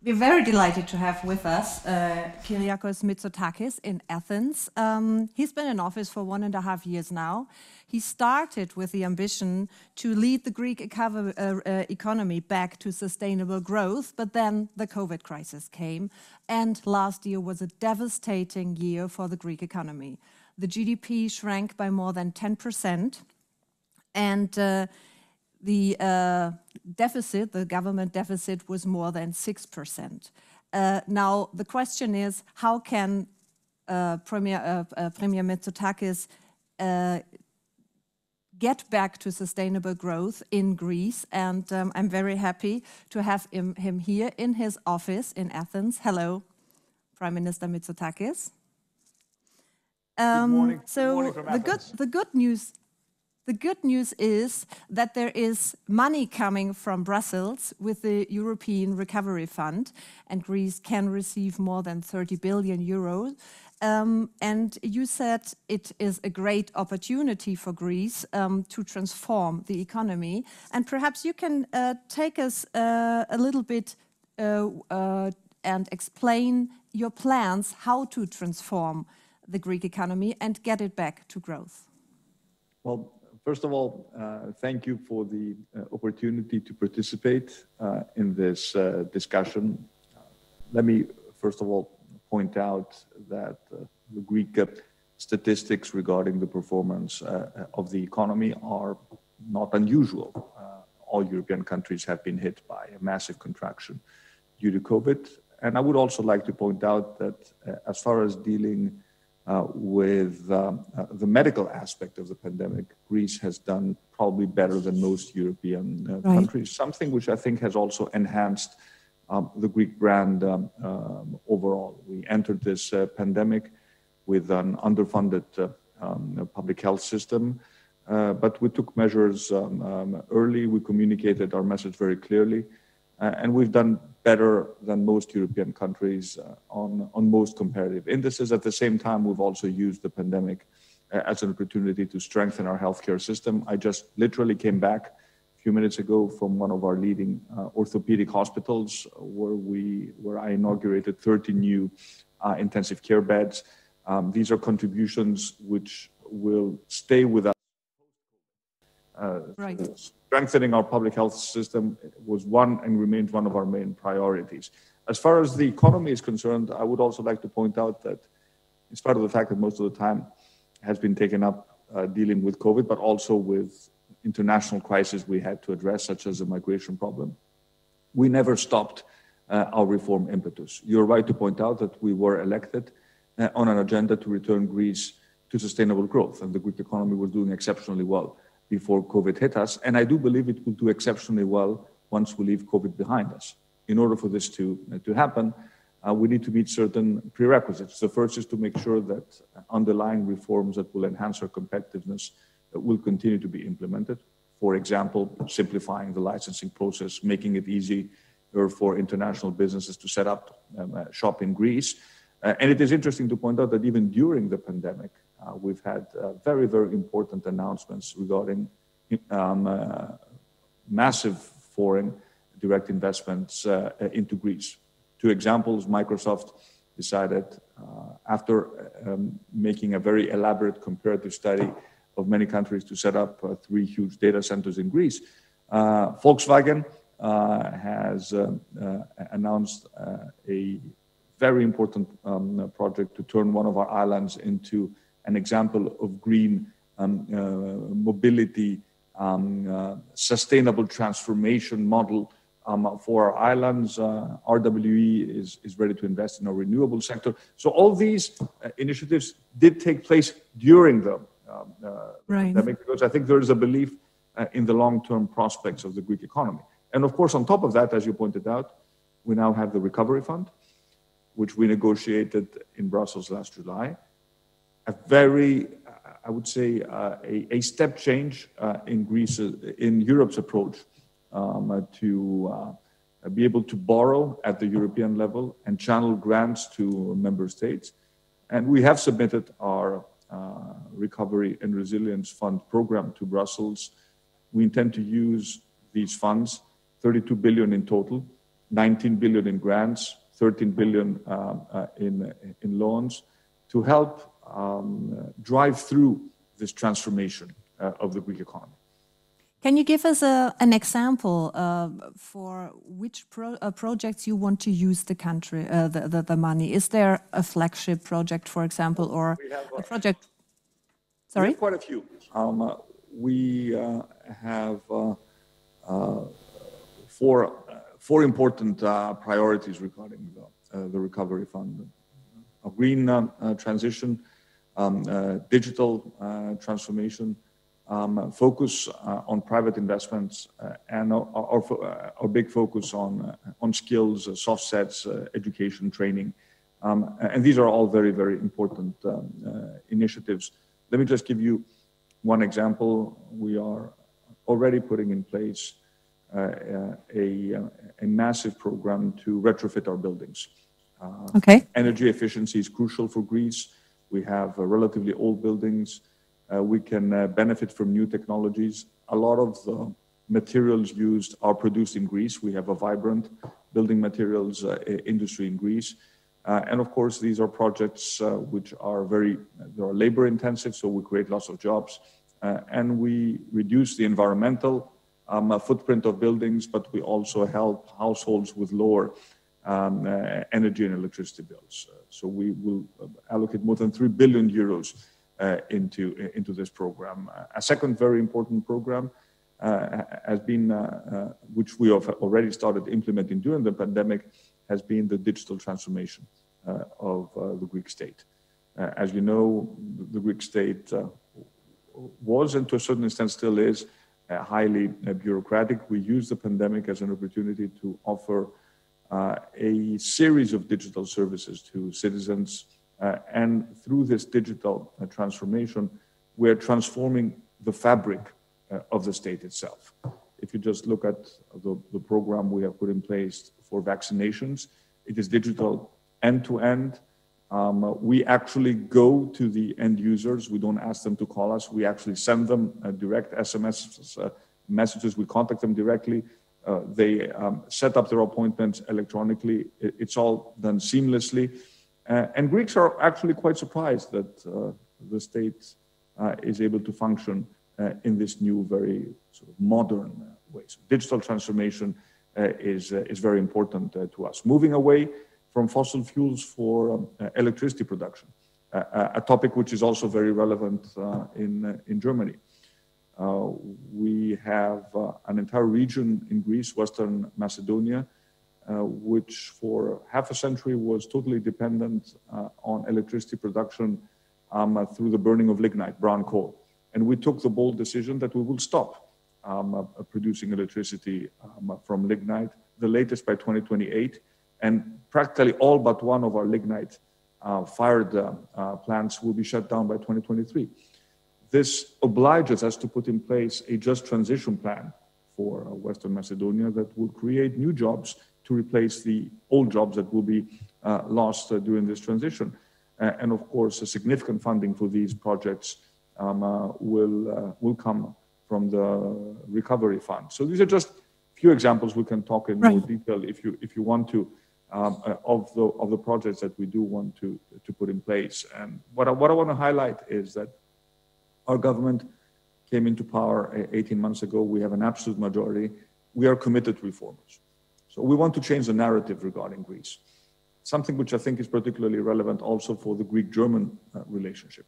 We're very delighted to have with us Kyriakos Mitsotakis in Athens. He's been in office for 1.5 years now. He started with the ambition to lead the Greek economy back to sustainable growth, but then the COVID crisis came, and last year was a devastating year for the Greek economy. The GDP shrank by more than 10%, and the deficit, the government deficit, was more than 6%. Now, the question is, how can Premier Mitsotakis get back to sustainable growth in Greece? And I'm very happy to have him here in his office in Athens. Hello, Prime Minister Mitsotakis. Good morning. Good morning from Athens. The good news is that there is money coming from Brussels with the European Recovery Fund, and Greece can receive more than 30 billion euros. And you said it is a great opportunity for Greece to transform the economy. And perhaps you can take us a little bit and explain your plans how to transform the Greek economy and get it back to growth. Well, first of all, thank you for the opportunity to participate in this discussion. Let me, first of all, point out that the Greek statistics regarding the performance of the economy are not unusual. All European countries have been hit by a massive contraction due to COVID. And I would also like to point out that as far as dealing with the medical aspect of the pandemic, Greece has done probably better than most European countries, something which I think has also enhanced the Greek brand overall. We entered this pandemic with an underfunded public health system, but we took measures early. We communicated our message very clearly, and we've done better than most European countries on most comparative indices. At the same time, we've also used the pandemic as an opportunity to strengthen our healthcare system. I just literally came back a few minutes ago from one of our leading orthopedic hospitals where I inaugurated 30 new intensive care beds. These are contributions which will stay with us. Strengthening our public health system was one and remains one of our main priorities. As far as the economy is concerned, I would also like to point out that in spite of the fact that most of the time has been taken up dealing with COVID, but also with international crises we had to address, such as the migration problem, we never stopped our reform impetus. You're right to point out that we were elected on an agenda to return Greece to sustainable growth, and the Greek economy was doing exceptionally well before COVID hit us. And I do believe it will do exceptionally well once we leave COVID behind us. In order for this to happen, we need to meet certain prerequisites. The first is to make sure that underlying reforms that will enhance our competitiveness will continue to be implemented. For example, simplifying the licensing process, making it easier for international businesses to set up shop in Greece. And it is interesting to point out that even during the pandemic, we've had very, very important announcements regarding massive foreign direct investments into Greece. Two examples: Microsoft decided, after making a very elaborate comparative study of many countries, to set up 3 huge data centers in Greece. Volkswagen has announced a very important project to turn one of our islands into an example of green mobility, sustainable transformation model for our islands. RWE is ready to invest in our renewable sector. So all these initiatives did take place during the pandemic, because I think there is a belief in the long-term prospects of the Greek economy. And of course, on top of that, as you pointed out, we now have the Recovery Fund, which we negotiated in Brussels last July. A very, I would say, a step change in Europe's approach to be able to borrow at the European level and channel grants to member states. And we have submitted our Recovery and Resilience Fund program to Brussels. We intend to use these funds, 32 billion in total, 19 billion in grants, 13 billion in loans to help drive through this transformation of the Greek economy. Can you give us an example for which projects you want to use the country, the money? Is there a flagship project, for example, or a project? Sorry? We have quite a few. We have four important priorities regarding the Recovery Fund. A green transition, digital transformation, focus on private investments, and our big focus on skills, soft sets, education, training. And these are all very, very important initiatives. Let me just give you one example. We are already putting in place a massive program to retrofit our buildings. Okay. Energy efficiency is crucial for Greece. We have relatively old buildings. We can benefit from new technologies. A lot of the materials used are produced in Greece. We have a vibrant building materials industry in Greece. And of course, these are projects which are labor intensive, so we create lots of jobs. And we reduce the environmental footprint of buildings, but we also help households with lower energy and electricity bills. So we will allocate more than 3 billion euros into this program. A second very important program has been, which we have already started implementing during the pandemic, has been the digital transformation of the Greek state. As you know, the Greek state was, and to a certain extent still is, highly bureaucratic. We use the pandemic as an opportunity to offer a series of digital services to citizens. And through this digital transformation, we're transforming the fabric of the state itself. If you just look at the program we have put in place for vaccinations, it is digital end-to-end. We actually go to the end users. We don't ask them to call us. We actually send them direct SMS messages. We contact them directly. They set up their appointments electronically. It's all done seamlessly. And Greeks are actually quite surprised that the state is able to function in this new, very sort of modern way. So digital transformation is very important to us. Moving away from fossil fuels for electricity production, a topic which is also very relevant in Germany. We have an entire region in Greece, Western Macedonia, which for half a century was totally dependent on electricity production through the burning of lignite, brown coal. And we took the bold decision that we will stop producing electricity from lignite, the latest by 2028. And practically all but one of our lignite fired plants will be shut down by 2023. This obliges us to put in place a just transition plan for Western Macedonia that will create new jobs to replace the old jobs that will be lost during this transition. And of course, a significant funding for these projects will come from the Recovery Fund. So these are just a few examples. We can talk in more detail if you want to, of the projects that we do want to put in place. And what I want to highlight is that our government came into power 18 months ago. We have an absolute majority. We are committed reformers. So we want to change the narrative regarding Greece, something which I think is particularly relevant also for the Greek-German relationship.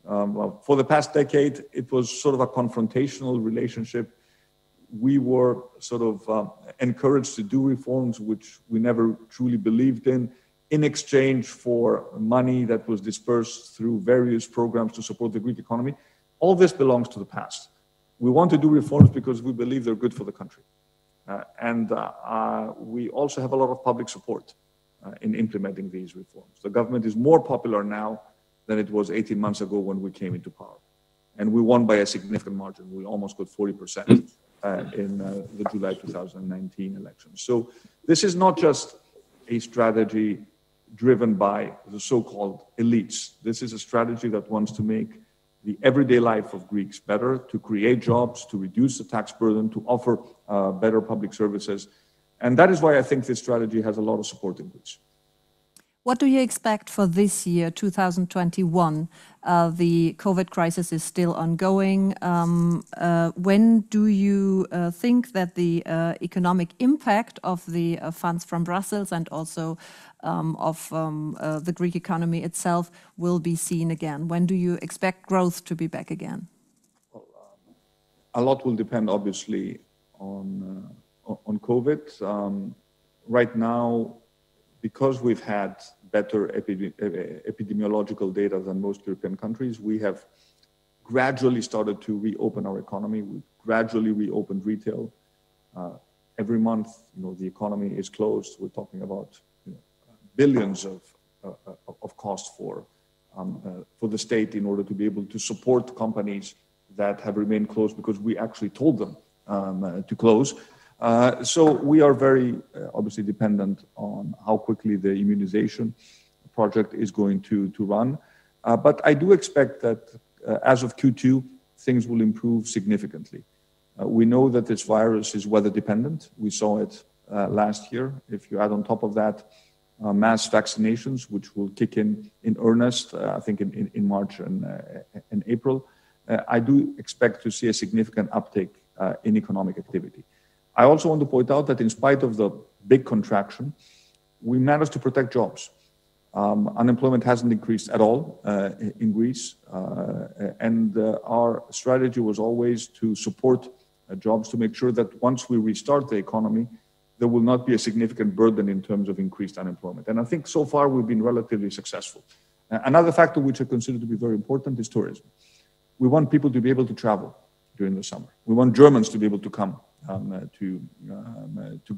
Well, for the past decade, it was sort of a confrontational relationship. We were sort of encouraged to do reforms which we never truly believed in exchange for money that was dispersed through various programs to support the Greek economy. All this belongs to the past. We want to do reforms because we believe they're good for the country. And we also have a lot of public support in implementing these reforms. The government is more popular now than it was 18 months ago when we came into power. And we won by a significant margin. We almost got 40% in the July 2019 election. So this is not just a strategy driven by the so-called elites. This is a strategy that wants to make the everyday life of Greeks better, to create jobs, to reduce the tax burden, to offer better public services. And that is why I think this strategy has a lot of support in Greece. What do you expect for this year, 2021? The COVID crisis is still ongoing. When do you think that the economic impact of the funds from Brussels and also of the Greek economy itself will be seen again? When do you expect growth to be back again? Well, a lot will depend, obviously, on COVID. Right now, because we've had better epidemiological data than most European countries, we have gradually started to reopen our economy. We've gradually reopened retail. Every month, the economy is closed. We're talking about billions of cost for the state in order to be able to support companies that have remained closed because we actually told them to close. So we are very obviously dependent on how quickly the immunization project is going to run. But I do expect that as of Q2, things will improve significantly. We know that this virus is weather dependent. We saw it last year. If you add on top of that mass vaccinations, which will kick in earnest, I think in March and April, I do expect to see a significant uptake in economic activity. I also want to point out that in spite of the big contraction, we managed to protect jobs. Unemployment hasn't increased at all in Greece. And our strategy was always to support jobs to make sure that once we restart the economy, there will not be a significant burden in terms of increased unemployment. And I think so far we've been relatively successful. Another factor which I consider to be very important is tourism. We want people to be able to travel during the summer. We want Germans to be able to come to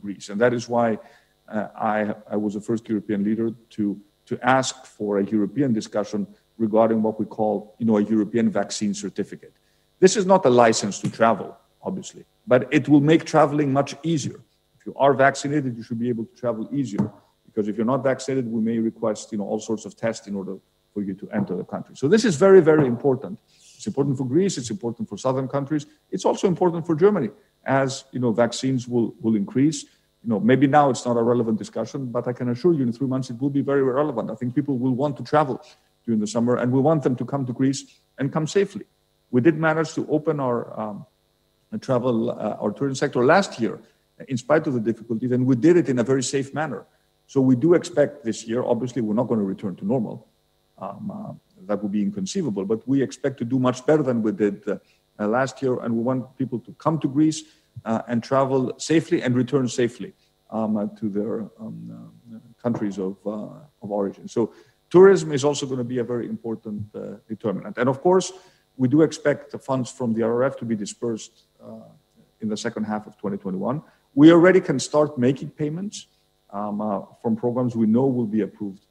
Greece. And that is why I was the first European leader to ask for a European discussion regarding what we call, a European vaccine certificate. This is not a license to travel, obviously, but it will make traveling much easier. If you are vaccinated, you should be able to travel easier, because if you're not vaccinated, we may request, all sorts of tests in order for you to enter the country. So this is very, very important. It's important for Greece. It's important for southern countries. It's also important for Germany, as vaccines will increase. Maybe now it's not a relevant discussion, but I can assure you in 3 months it will be very relevant. I think people will want to travel during the summer, and we want them to come to Greece and come safely. We did manage to open our our tourism sector last year, in spite of the difficulties, and we did it in a very safe manner. So we do expect this year, obviously we're not going to return to normal. That would be inconceivable, but we expect to do much better than we did last year, and we want people to come to Greece and travel safely and return safely to their countries of origin. So tourism is also going to be a very important determinant. And of course, we do expect the funds from the RRF to be dispersed in the second half of 2021. We already can start making payments from programs we know will be approved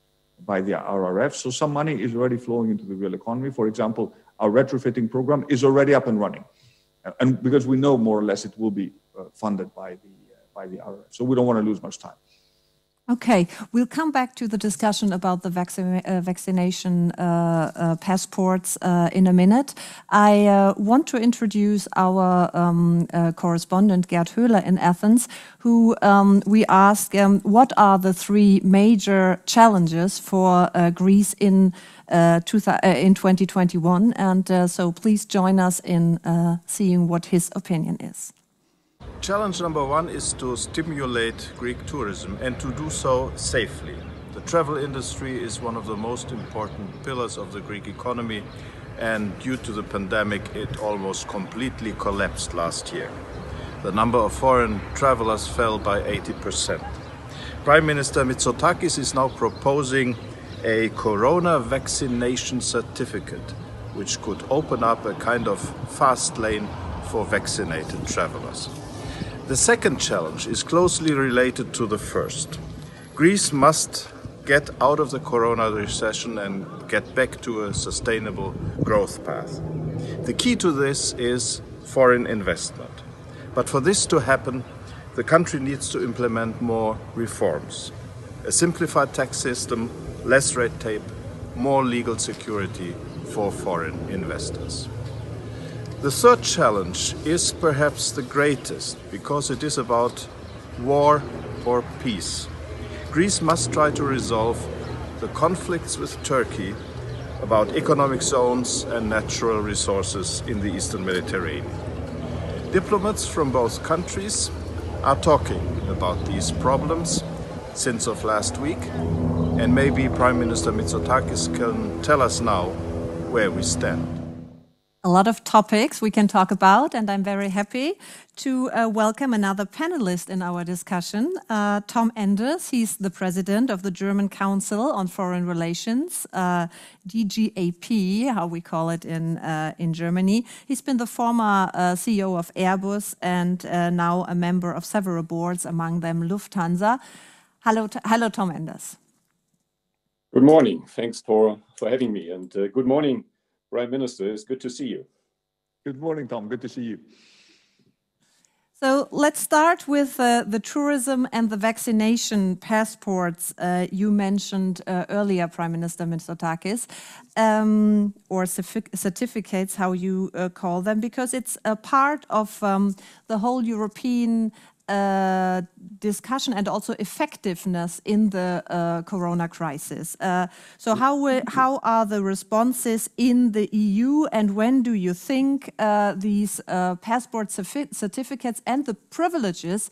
by the RRF. So some money is already flowing into the real economy. For example, our retrofitting program is already up and running. And because we know more or less it will be funded by the RRF. So we don't want to lose much time. Okay, we'll come back to the discussion about the vaccination passports in a minute. I want to introduce our correspondent Gerd Höhler in Athens, who we ask what are the 3 major challenges for Greece in 2021, and so please join us in seeing what his opinion is. Challenge number 1 is to stimulate Greek tourism and to do so safely. The travel industry is one of the most important pillars of the Greek economy, and due to the pandemic it almost completely collapsed last year. The number of foreign travelers fell by 80%. Prime Minister Mitsotakis is now proposing a corona vaccination certificate, which could open up a kind of fast lane for vaccinated travelers. The second challenge is closely related to the first. Greece must get out of the corona recession and get back to a sustainable growth path. The key to this is foreign investment. But for this to happen, the country needs to implement more reforms. A simplified tax system, less red tape, more legal security for foreign investors. The third challenge is perhaps the greatest, because it is about war or peace. Greece must try to resolve the conflicts with Turkey about economic zones and natural resources in the Eastern Mediterranean. Diplomats from both countries are talking about these problems since of last week, and maybe Prime Minister Mitsotakis can tell us now where we stand. A lot of topics we can talk about, and I'm very happy to welcome another panelist in our discussion, Tom Enders. He's the president of the German Council on Foreign Relations, DGAP, how we call it in Germany. He's been the former CEO of Airbus and now a member of several boards, among them Lufthansa. Hello, Tom Enders. Good morning. Thanks for having me. And good morning, Prime Minister. It's good to see you. Good morning, Tom. Good to see you. So let's start with the tourism and the vaccination passports you mentioned earlier, Prime Minister Mitsotakis, or certificates, how you call them, because it's a part of the whole European discussion and also effectiveness in the corona crisis. So how are the responses in the EU, and when do you think these passport certificates and the privileges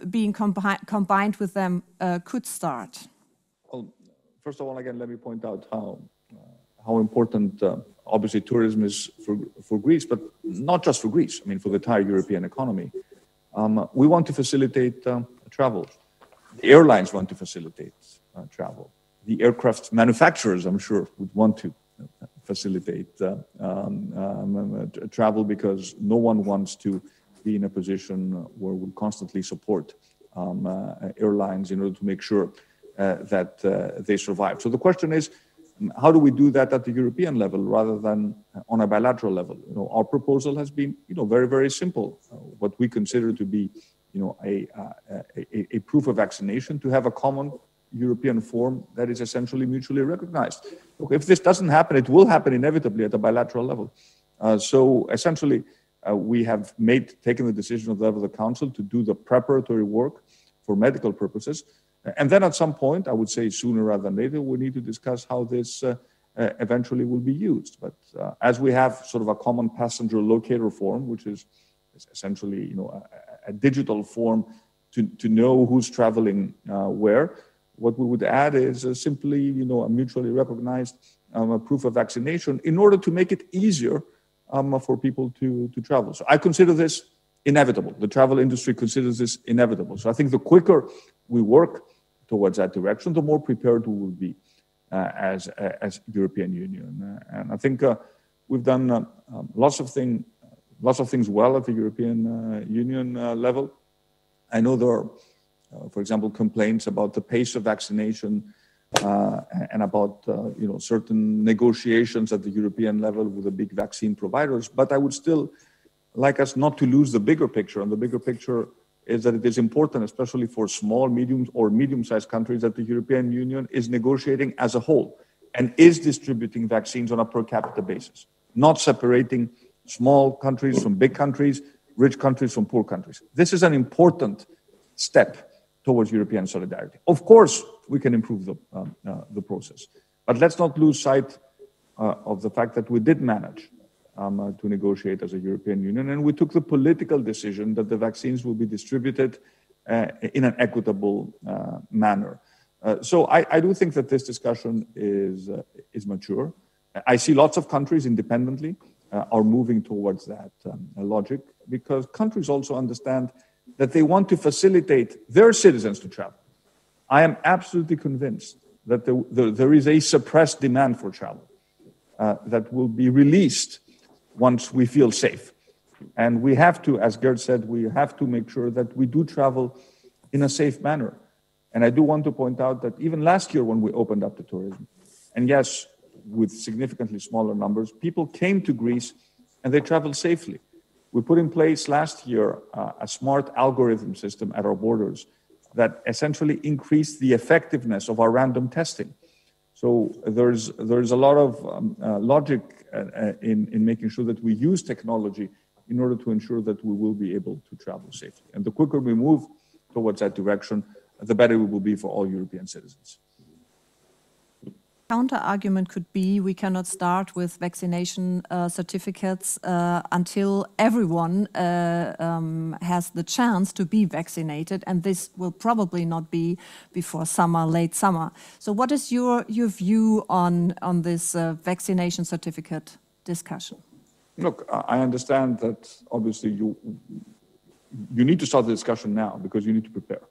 being combined with them could start? Well, first of all, again, let me point out how important obviously tourism is for Greece, but not just for Greece. I mean, for the entire European economy. We want to facilitate travel. The airlines want to facilitate travel. The aircraft manufacturers, I'm sure, would want to facilitate travel, because no one wants to be in a position where we constantly support airlines in order to make sure that they survive. So the question is, how do we do that at the European level rather than on a bilateral level? You know, our proposal has been, very, very simple. What we consider to be, a proof of vaccination, to have a common European form that is essentially mutually recognized. Look, if this doesn't happen, it will happen inevitably at a bilateral level. So essentially, we have taken the decision of the level of the Council to do the preparatory work for medical purposes. And then at some point, I would say sooner rather than later, we need to discuss how this eventually will be used. But as we have sort of a common passenger locator form, which is essentially a digital form to know who's traveling where, what we would add is simply a mutually recognized proof of vaccination in order to make it easier for people to travel. So I consider this inevitable. The travel industry considers this inevitable. So I think the quicker we work towards that direction, the more prepared we will be as European Union. And I think we've done lots of things well at the European Union level. I know there are, for example, complaints about the pace of vaccination and about certain negotiations at the European level with the big vaccine providers. But I would still like us not to lose the bigger picture, and the bigger picture is that it is important, especially for small, medium, or medium-sized countries, that the European Union is negotiating as a whole and is distributing vaccines on a per capita basis, not separating small countries from big countries, rich countries from poor countries. This is an important step towards European solidarity. Of course, we can improve the process, but let's not lose sight of the fact that we did manage to negotiate as a European Union, and we took the political decision that the vaccines will be distributed in an equitable manner. So I do think that this discussion is mature. I see lots of countries independently are moving towards that logic, because countries also understand that they want to facilitate their citizens to travel. I am absolutely convinced that there is a suppressed demand for travel that will be released once we feel safe. And we have to, as Gerd said, we have to make sure that we do travel in a safe manner. And I do want to point out that even last year when we opened up to tourism, and yes, with significantly smaller numbers, people came to Greece and they traveled safely. We put in place last year a smart algorithm system at our borders that essentially increased the effectiveness of our random testing. So there's a lot of logic in making sure that we use technology in order to ensure that we will be able to travel safely. And the quicker we move towards that direction, the better it will be for all European citizens. Counter-argument could be we cannot start with vaccination certificates until everyone has the chance to be vaccinated, and this will probably not be before summer, late summer. So what is your view on this vaccination certificate discussion? Look, I understand that obviously you need to start the discussion now because you need to prepare.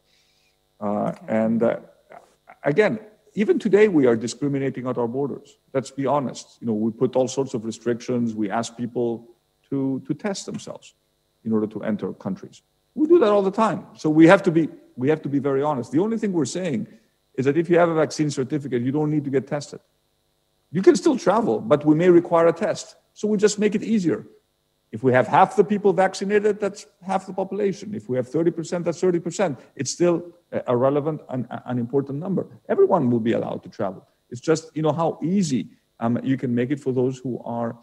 And again, even today, we are discriminating at our borders. Let's be honest. We put all sorts of restrictions. We ask people to test themselves in order to enter countries. We do that all the time. So we have to be very honest. The only thing we're saying is that if you have a vaccine certificate, you don't need to get tested. You can still travel, but we may require a test. So we just make it easier. If we have half the people vaccinated, that's half the population. If we have 30%, that's 30%. It's still a relevant and an important number. Everyone will be allowed to travel. It's just, how easy you can make it for those who are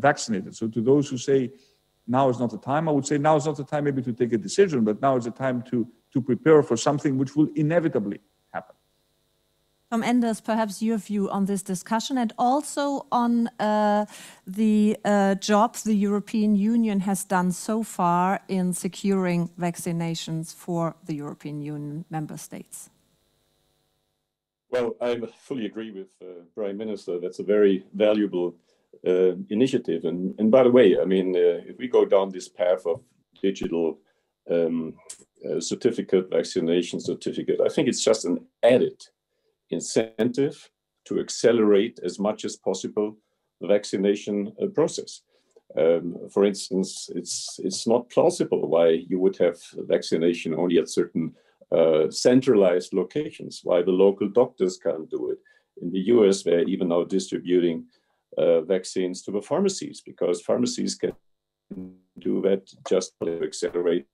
vaccinated. So to those who say, now is not the time, I would say now is not the time maybe to take a decision, but now is the time to prepare for something which will inevitably happen. Tom Enders, perhaps your view on this discussion and also on the jobs the European Union has done so far in securing vaccinations for the European Union member states. Well, I fully agree with Prime Minister. That's a very valuable initiative. And by the way, I mean, if we go down this path of digital vaccination certificate, I think it's just an added incentive to accelerate as much as possible the vaccination process. For instance, it's not plausible why you would have vaccination only at certain centralized locations, why the local doctors can't do it. In the US, they're even now distributing vaccines to the pharmacies because pharmacies can do that just to accelerate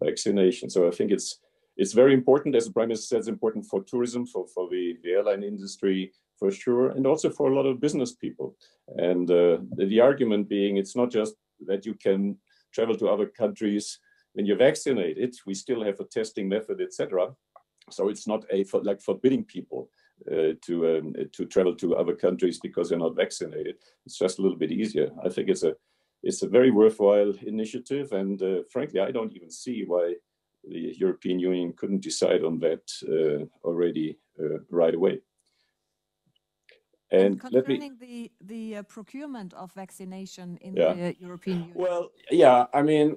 vaccination. So I think it's very important, as the Prime Minister said, it's important for tourism, for the airline industry, for sure, and also for a lot of business people. And the argument being, it's not just that you can travel to other countries when you're vaccinated. We still have a testing method, etc. So it's not like forbidding people to travel to other countries because they're not vaccinated. It's just a little bit easier. I think it's a very worthwhile initiative, and frankly, I don't even see why the European Union couldn't decide on that already right away. And concerning the procurement of vaccination in the European Union. Well, yeah, I mean,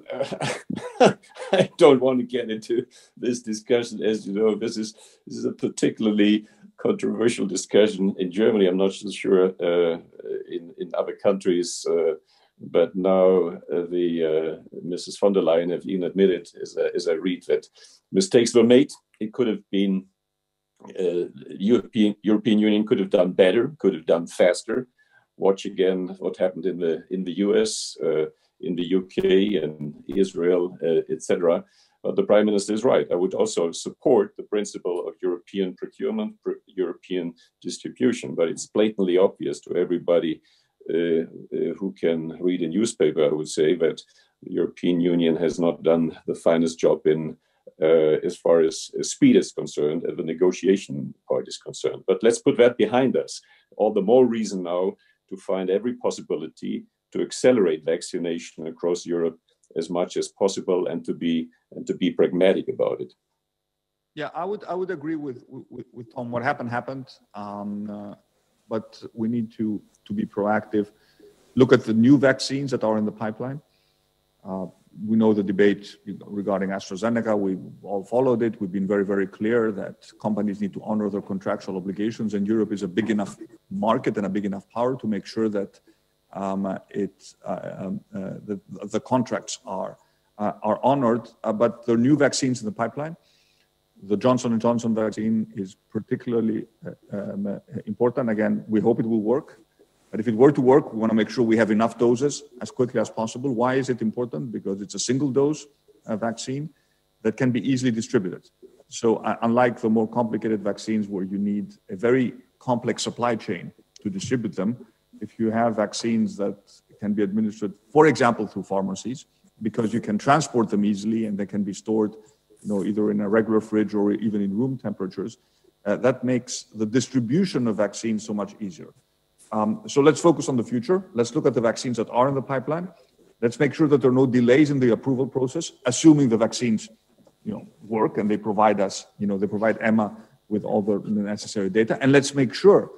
I don't want to get into this discussion. As you know, this is a particularly controversial discussion in Germany. I'm not so sure in other countries. But now Mrs. von der Leyen have even admitted, as I read, that mistakes were made. It could have been European Union could have done better, could have done faster. Watch again what happened in the US, in the UK, and Israel, etc. But the Prime Minister is right. I would also support the principle of European procurement, European distribution. But it's blatantly obvious to everybody who can read a newspaper, I would say, that the European Union has not done the finest job in as far as speed is concerned and the negotiation part is concerned. But let's put that behind us. All the more reason now to find every possibility to accelerate vaccination across Europe as much as possible and to be pragmatic about it. Yeah, I would agree with Tom. What happened. But we need to be proactive. Look at the new vaccines that are in the pipeline. We know the debate regarding AstraZeneca. We all followed it. We've been very, very clear that companies need to honor their contractual obligations, and Europe is a big enough market and a big enough power to make sure that the contracts are honored. But there are new vaccines in the pipeline. The Johnson & Johnson vaccine is particularly important. Again, we hope it will work. But if it were to work, we want to make sure we have enough doses as quickly as possible. Why is it important? Because it's a single dose vaccine that can be easily distributed. So unlike the more complicated vaccines where you need a very complex supply chain to distribute them, if you have vaccines that can be administered, for example, through pharmacies, because you can transport them easily and they can be stored either in a regular fridge or even in room temperatures. That makes the distribution of vaccines so much easier. So let's focus on the future. Let's look at the vaccines that are in the pipeline. Let's make sure that there are no delays in the approval process, assuming the vaccines, work and they provide us, they provide EMA with all the necessary data. And let's make sure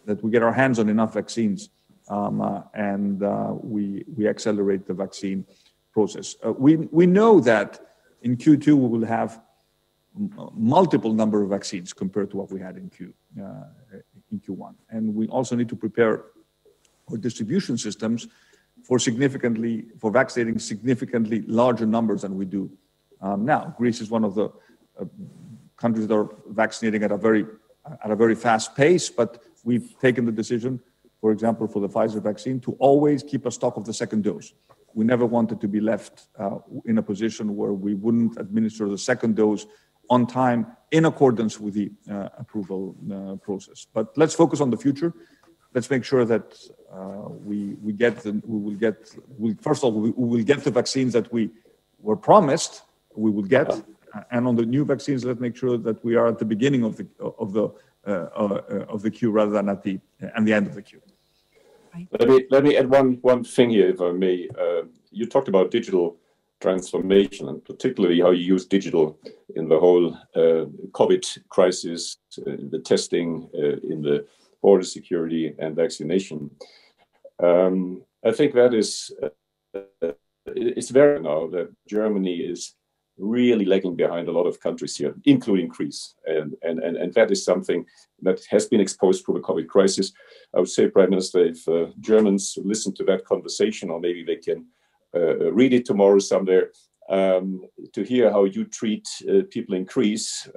that we get our hands on enough vaccines and we accelerate the vaccine process. We know that in Q2 we will have multiple number of vaccines compared to what we had in Q1. And we also need to prepare our distribution systems for vaccinating significantly larger numbers than we do now. Greece is one of the countries that are vaccinating at a very fast pace, but we've taken the decision, for example, for the Pfizer vaccine, to always keep a stock of the second dose. We never wanted to be left in a position where we wouldn't administer the second dose on time in accordance with the approval process. But let's focus on the future. Let's make sure that we will get the vaccines that we were promised we will get, and on the new vaccines, let's make sure that we are at the beginning of the queue rather than at the end of the queue. Let me add one thing here, if I may. You talked about digital transformation, and particularly how you use digital in the whole COVID crisis, the testing, in the border security and vaccination. I think that is, it's very now that Germany is really lagging behind a lot of countries here, including Greece. And that is something that has been exposed through the COVID crisis. I would say, Prime Minister, if Germans listen to that conversation, or maybe they can read it tomorrow somewhere, to hear how you treat people in Greece.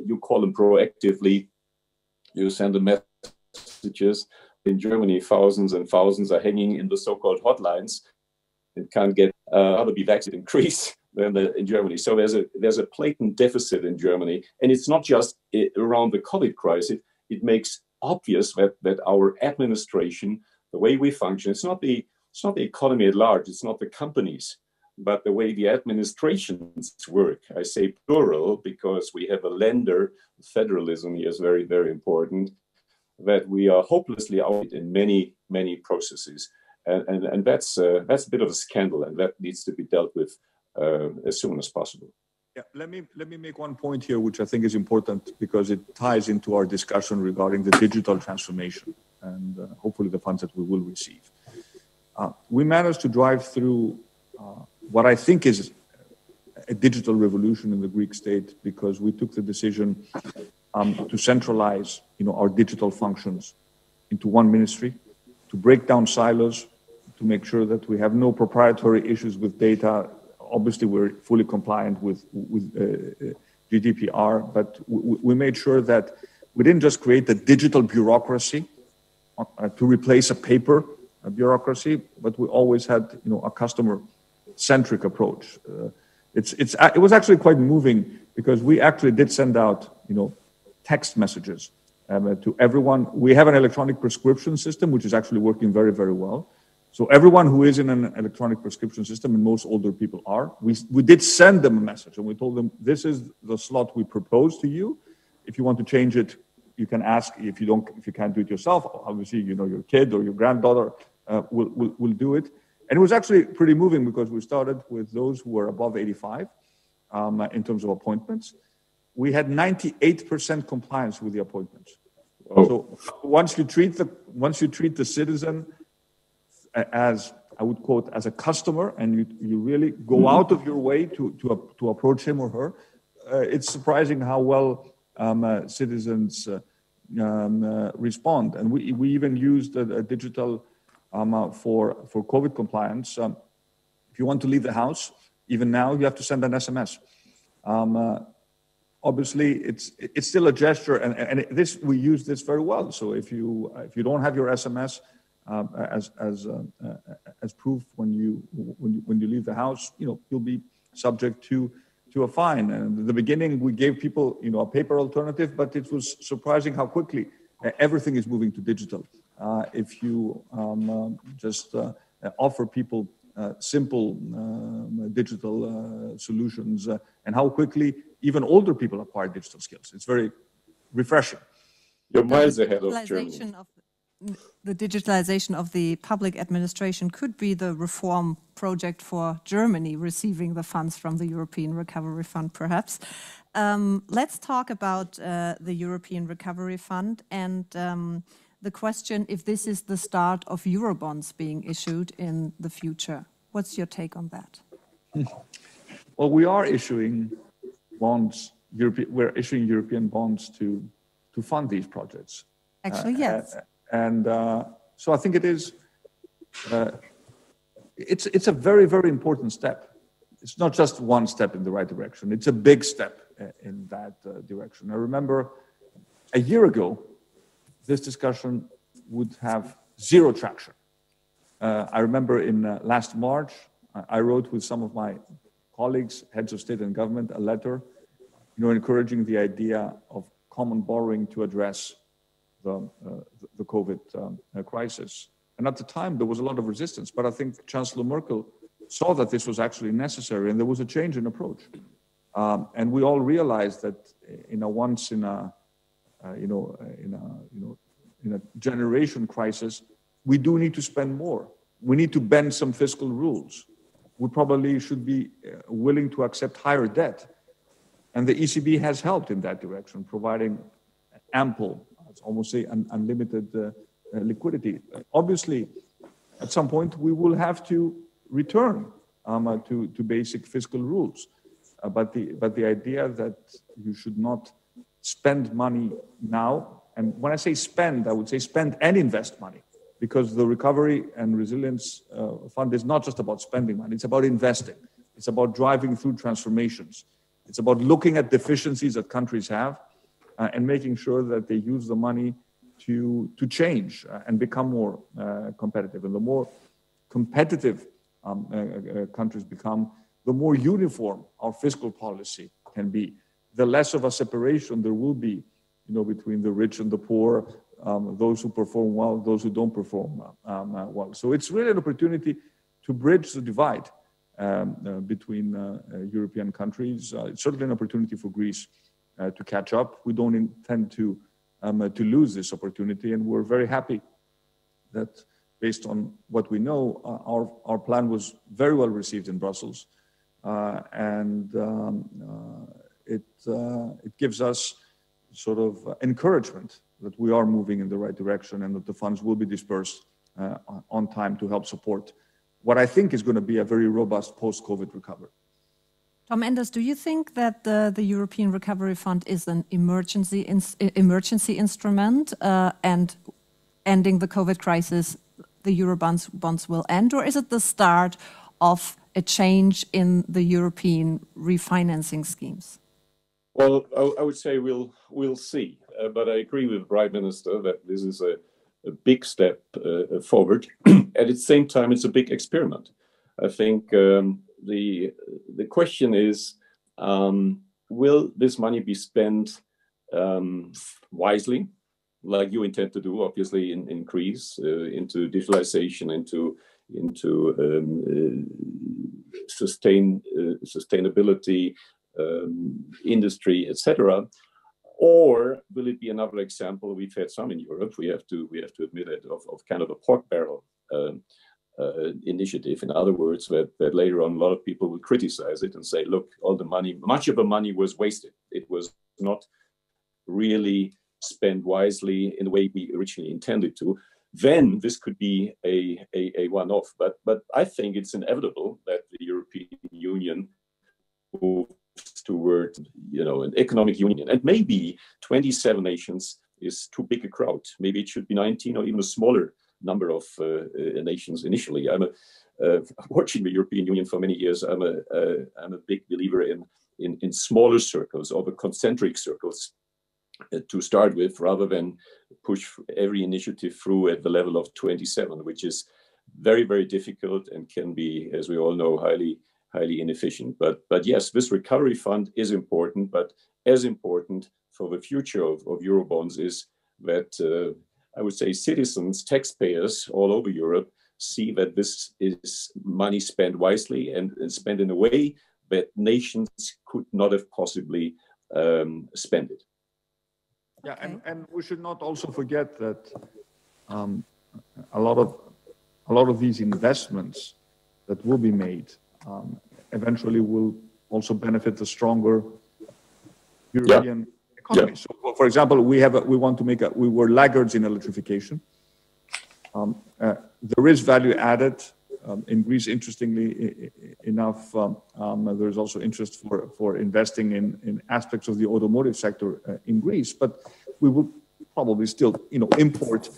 You call them proactively, you send them messages. In Germany, thousands and thousands are hanging in the so-called hotlines and can't get rather be vaccinated in Greece than in Germany. So there's a blatant deficit in Germany, and it's not just around the COVID crisis. It makes obvious that our administration, the way we function, it's not the economy at large, it's not the companies, but the way the administrations work. I say plural because we have a lender. Federalism here is very, very important. That we are hopelessly out in many, many processes. And that's a bit of a scandal, and that needs to be dealt with as soon as possible. Yeah, let me make one point here, which I think is important because it ties into our discussion regarding the digital transformation and hopefully the funds that we will receive. We managed to drive through what I think is a digital revolution in the Greek state because we took the decision to centralize, our digital functions into one ministry, to break down silos, to make sure that we have no proprietary issues with data. Obviously, we're fully compliant with GDPR, but we made sure that we didn't just create a digital bureaucracy to replace a paper bureaucracy, but we always had, a customer-centric approach. It was actually quite moving because we actually did send out, text messages to everyone. We have an electronic prescription system, which is actually working very, very well. So everyone who is in an electronic prescription system, and most older people are, we did send them a message and we told them, this is the slot we propose to you. If you want to change it, you can ask. If you can't do it yourself, obviously, your kid or your granddaughter will do it. And it was actually pretty moving because we started with those who were above 85 in terms of appointments. We had 98% compliance with the appointments. Oh. So once you treat the citizen as, I would quote, as a customer, and you really go out of your way to approach him or her, it's surprising how well citizens respond. And we even used a digital for COVID compliance. If you want to leave the house, even now you have to send an SMS. Obviously, it's still a gesture, and we use this very well. So if you don't have your SMS as proof when you leave the house, you'll be subject to a fine. And at the beginning, we gave people a paper alternative, but it was surprising how quickly everything is moving to digital. If you just offer people simple digital solutions, and how quickly even older people acquire digital skills. It's very refreshing. You're miles ahead of Germany. The digitalization of the public administration could be the reform project for Germany, receiving the funds from the European Recovery Fund, perhaps. Let's talk about the European Recovery Fund and the question if this is the start of Eurobonds being issued in the future. What's your take on that? Well, we are issuing bonds. We're issuing European bonds to fund these projects. Actually, yes. So I think it is. It's a very, very important step. It's not just one step in the right direction. It's a big step in that direction. I remember a year ago, this discussion would have zero traction. I remember in last March, I wrote with some of my colleagues, heads of state and government, a letter, encouraging the idea of common borrowing to address the COVID crisis. And at the time, there was a lot of resistance, but I think Chancellor Merkel saw that this was actually necessary, and there was a change in approach. And we all realized that in a generation crisis, we do need to spend more. We need to bend some fiscal rules. We probably should be willing to accept higher debt. And the ECB has helped in that direction, providing ample, I'd almost say unlimited liquidity. Obviously, at some point, we will have to return to basic fiscal rules. But the idea that you should not spend money now, and when I say spend, I would say spend and invest money, because the Recovery and Resilience Fund is not just about spending money, it's about investing. It's about driving through transformations. It's about looking at deficiencies that countries have and making sure that they use the money to change and become more competitive. And the more competitive countries become, the more uniform our fiscal policy can be. The less of a separation there will be, between the rich and the poor, those who perform well, those who don't perform well. So it's really an opportunity to bridge the divide between European countries. It's certainly an opportunity for Greece to catch up. We don't intend to lose this opportunity, and we're very happy that, based on what we know, our plan was very well received in Brussels, and it gives us sort of encouragement that we are moving in the right direction and that the funds will be dispersed on time to help support what I think is going to be a very robust post-COVID recovery. Tom Enders, do you think that the European Recovery Fund is an emergency instrument and ending the COVID crisis, the Eurobonds will end? Or is it the start of a change in the European refinancing schemes? Well, I would say we'll see. But I agree with the Prime Minister that this is a big step forward. At the same time, it's a big experiment. I think the question is, will this money be spent wisely, like you intend to do, obviously, in Greece, into digitalization, into sustainability, industry, etc., or will it be another example? We've had some in Europe. We have to admit it, of kind of a pork barrel initiative. In other words, that later on a lot of people will criticize it and say, look, all the money, much of the money was wasted. It was not really spent wisely in the way we originally intended to. Then this could be a one-off. But I think it's inevitable that the European Union moves toward, an economic union. And maybe 27 nations is too big a crowd. Maybe it should be 19 or even a smaller number of nations initially. I'm watching the European Union for many years. I'm a big believer in smaller circles, or the concentric circles to start with, rather than push every initiative through at the level of 27, which is very, very difficult and can be, as we all know, highly inefficient. But yes, this recovery fund is important, but as important for the future of Eurobonds is that I would say citizens, taxpayers all over Europe see that this is money spent wisely and spent in a way that nations could not have possibly spent it. Yeah, Okay. and we should not also forget that a lot of these investments that will be made eventually will also benefit the stronger European economy. So, for example, we were laggards in electrification. There is value added in Greece. Interestingly enough, there is also interest for investing in aspects of the automotive sector in Greece. But we will probably still, import,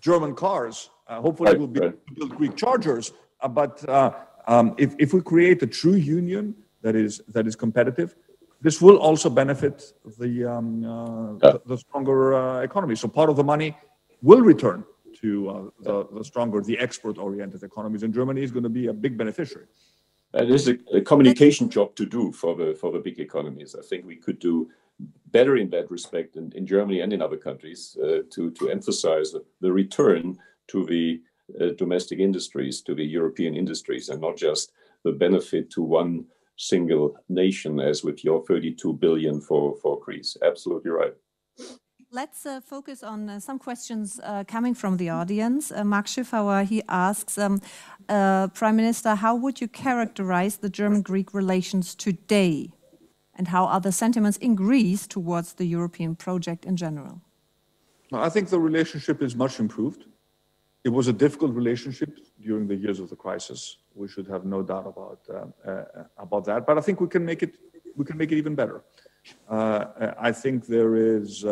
German cars. Hopefully, we'll be able to build Greek chargers. But if we create a true union that is competitive, this will also benefit the stronger economy. So part of the money will return to the stronger, the export-oriented economies, and Germany is going to be a big beneficiary. And there's a communication job to do for the big economies. I think we could do better in that respect in Germany and in other countries to emphasize the return to the domestic industries, to the European industries, and not just the benefit to one single nation, as with your 32 billion for Greece. Absolutely right. Let's focus on some questions coming from the audience. Mark Schiffauer, he asks, Prime Minister, how would you characterize the German-Greek relations today? And how are the sentiments in Greece towards the European project in general? I think the relationship is much improved. It was a difficult relationship during the years of the crisis. We should have no doubt about that. But I think we can make it even better. I think there is.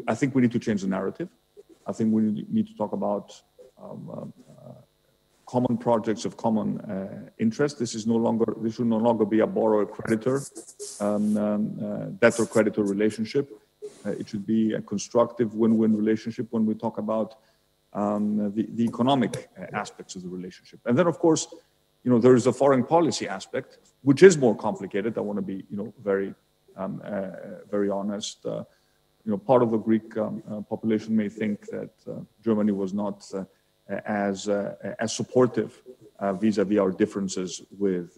I think we need to change the narrative. I think we need to talk about common projects of common interest. This should no longer be a borrower-creditor, debtor-creditor relationship. It should be a constructive win-win relationship when we talk about the economic aspects of the relationship. And then, of course, there is a foreign policy aspect, which is more complicated. I want to be, very honest. Part of the Greek population may think that Germany was not as supportive vis-à-vis our differences with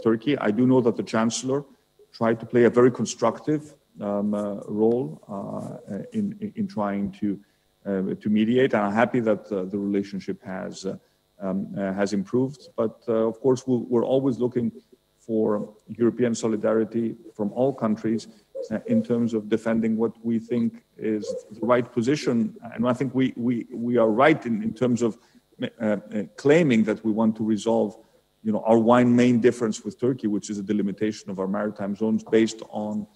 Turkey. I do know that the Chancellor tried to play a very constructive role in trying to mediate, and I'm happy that the relationship has improved. But of course, we're always looking for European solidarity from all countries in terms of defending what we think is the right position. And I think we are right in terms of claiming that we want to resolve, our one main difference with Turkey, which is a delimitation of our maritime zones based on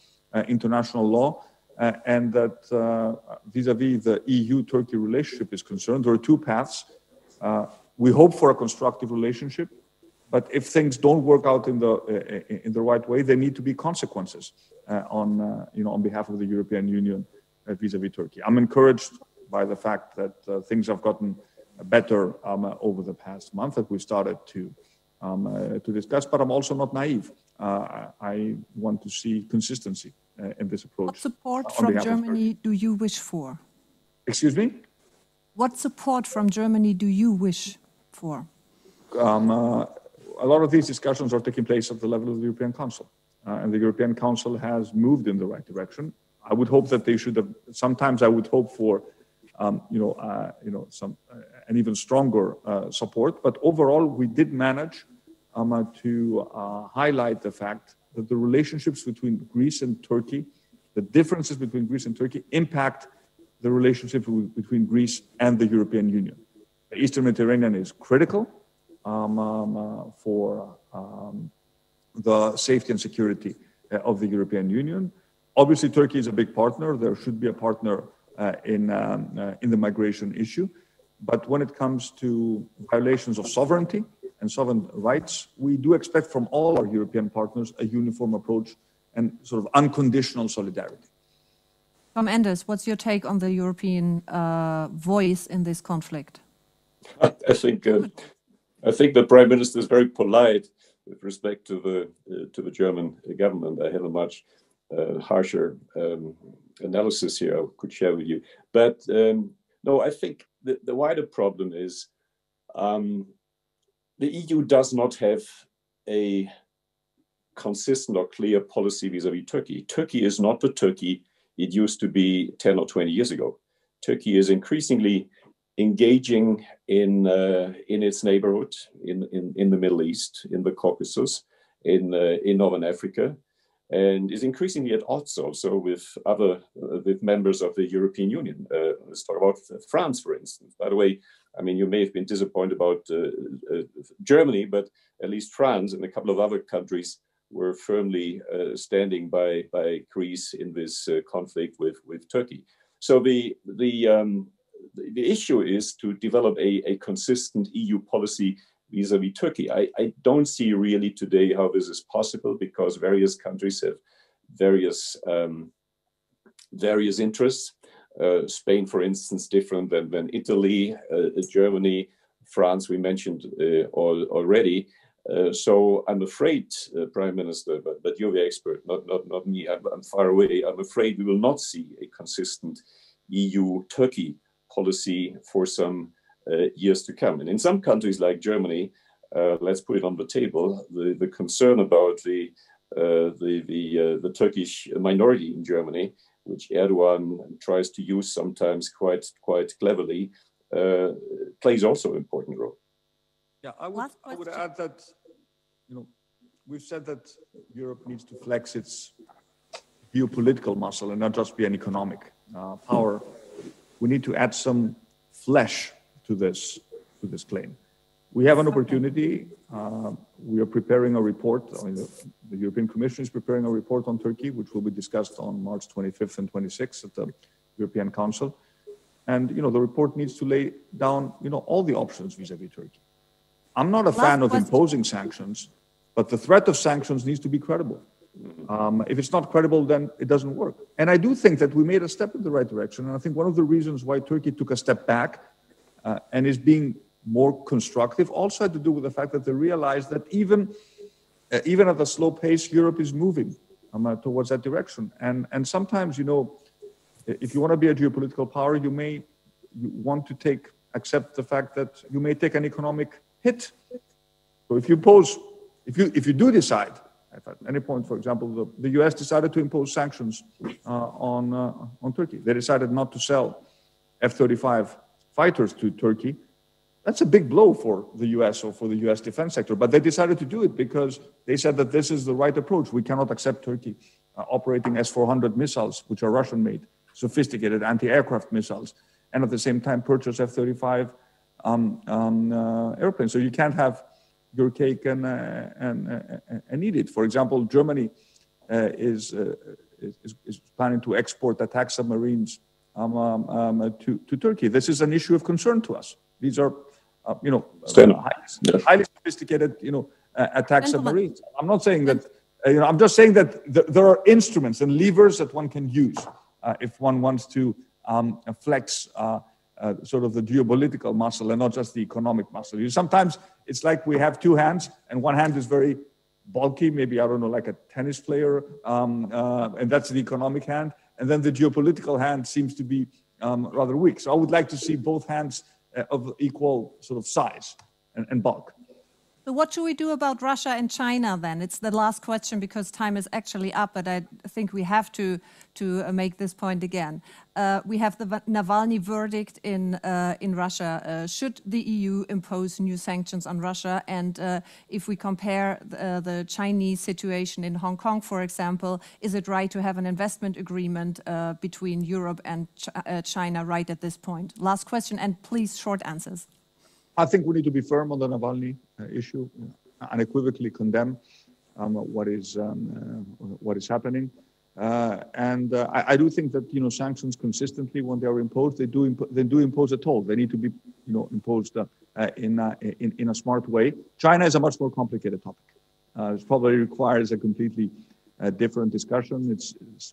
international law. And that vis-à-vis the EU-Turkey relationship is concerned, there are two paths. We hope for a constructive relationship, but if things don't work out in the right way, there need to be consequences on behalf of the European Union vis-à-vis Turkey. I'm encouraged by the fact that things have gotten better over the past month that we started to discuss, but I'm also not naive. I want to see consistency in this approach. What support from Germany do you wish for? Excuse me? What support from Germany do you wish for? A lot of these discussions are taking place at the level of the European Council. And the European Council has moved in the right direction. I would hope that they should have. Sometimes I would hope for, an even stronger support. But overall, we did manage to highlight the fact that the relationships between Greece and Turkey, the differences between Greece and Turkey, impact the relationship between Greece and the European Union. The Eastern Mediterranean is critical for the safety and security of the European Union. Obviously, Turkey is a big partner. There should be a partner in the migration issue. But when it comes to violations of sovereignty and sovereign rights, we do expect from all our European partners a uniform approach and sort of unconditional solidarity. Tom Enders, what's your take on the European voice in this conflict? I think the Prime Minister is very polite with respect to the German government. I have a much harsher analysis here I could share with you. But no, I think the wider problem is The EU does not have a consistent or clear policy vis-à-vis Turkey. Turkey is not the Turkey it used to be 10 or 20 years ago. Turkey is increasingly engaging in its neighborhood, in the Middle East, in the Caucasus, in Northern Africa, and is increasingly at odds also with members of the European Union. Let's talk about France, for instance. By the way, I mean, you may have been disappointed about Germany, but at least France and a couple of other countries were firmly standing by Greece in this conflict with Turkey. So the issue is to develop a consistent EU policy vis-à-vis Turkey. I don't see really today how this is possible, because various countries have various interests. Spain, for instance, different than Italy, Germany, France, we mentioned already. So I'm afraid, Prime Minister, but you're the expert, not me. I'm far away. I'm afraid we will not see a consistent EU-Turkey policy for some years to come. And in some countries like Germany, let's put it on the table, the concern about the Turkish minority in Germany, which Erdogan tries to use sometimes quite cleverly, plays also an important role. Yeah, I would add that, we've said that Europe needs to flex its geopolitical muscle and not just be an economic power. We need to add some flesh to this claim. We have an opportunity. We are preparing a report. I mean, the European Commission is preparing a report on Turkey, which will be discussed on March 25th and 26th at the European Council. And, the report needs to lay down, all the options vis-à-vis Turkey. I'm not a fan of imposing sanctions, but the threat of sanctions needs to be credible. If it's not credible, then it doesn't work. And I do think that we made a step in the right direction. And I think one of the reasons why Turkey took a step back and is being more constructive also had to do with the fact that they realized that even at a slow pace, Europe is moving towards that direction. And sometimes, if you want to be a geopolitical power, you want to accept the fact that you may take an economic hit. So if you do decide, if at any point, for example, the US decided to impose sanctions on Turkey, they decided not to sell F-35 fighters to Turkey. That's a big blow for the US or for the US defense sector, but they decided to do it because they said that this is the right approach. We cannot accept Turkey operating S-400 missiles, which are Russian-made, sophisticated anti-aircraft missiles, and at the same time purchase F-35 airplanes. So you can't have your cake and eat it. For example, Germany is planning to export attack submarines to Turkey. This is an issue of concern to us. These are, highly sophisticated, attack submarines. I'm not saying that, I'm just saying that there are instruments and levers that one can use if one wants to flex sort of the geopolitical muscle and not just the economic muscle. Sometimes it's like we have two hands, and one hand is very bulky, maybe, I don't know, like a tennis player, and that's the economic hand. And then the geopolitical hand seems to be rather weak. So I would like to see both hands of equal sort of size and bulk. So what should we do about Russia and China then? It's the last question because time is actually up, but I think we have to make this point again. We have the Navalny verdict in Russia. Should the EU impose new sanctions on Russia? And if we compare the Chinese situation in Hong Kong, for example, is it right to have an investment agreement between Europe and China right at this point? Last question, and please short answers. I think we need to be firm on the Navalny issue, unequivocally condemn what is happening, and I do think that sanctions consistently, when they are imposed, they do impose a toll. They need to be imposed in a smart way. China is a much more complicated topic. It probably requires a completely different discussion.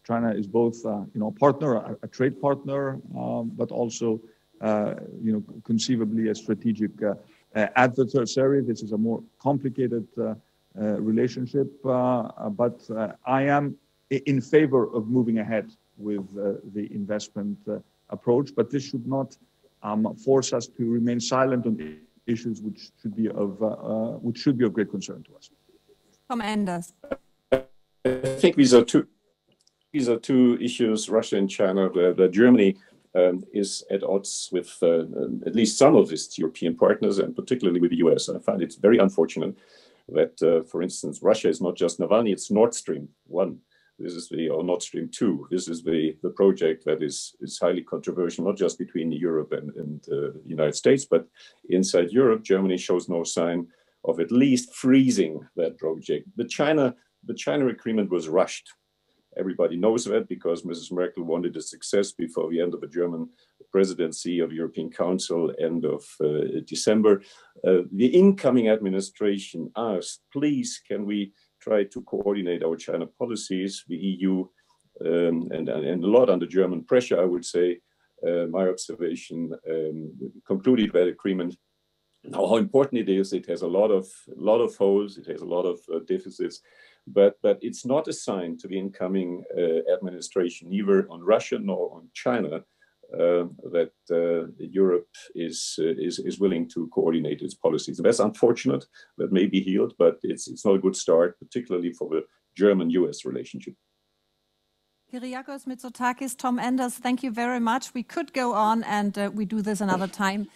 China is both a partner, a trade partner, but also conceivably a strategic adversary. This is a more complicated relationship, but I am in favor of moving ahead with the investment approach. But this should not force us to remain silent on issues which should be of great concern to us. Tom Enders. I think these are two issues, Russia and China, where Germany is at odds with at least some of its European partners, and particularly with the US. I find it very unfortunate that, for instance, Russia is not just Navalny, it's Nord Stream 1. This is or Nord Stream 2. This is the project that is highly controversial, not just between Europe and the United States, but inside Europe. Germany shows no sign of at least freezing that project. The China agreement was rushed. Everybody knows that because Mrs. Merkel wanted a success before the end of the German presidency of the European Council, end of December. The incoming administration asked, please, can we try to coordinate our China policies? The EU, and a lot under German pressure, I would say, my observation, concluded that agreement. Now, how important it is, it has a lot of holes, it has a lot of deficits, but it's not a sign to the incoming administration, neither on Russia nor on China, that Europe is willing to coordinate its policies. That's unfortunate. That may be healed, but it's not a good start, particularly for the German-US relationship. Kyriakos Mitsotakis, Tom Enders, thank you very much. We could go on and we do this another time.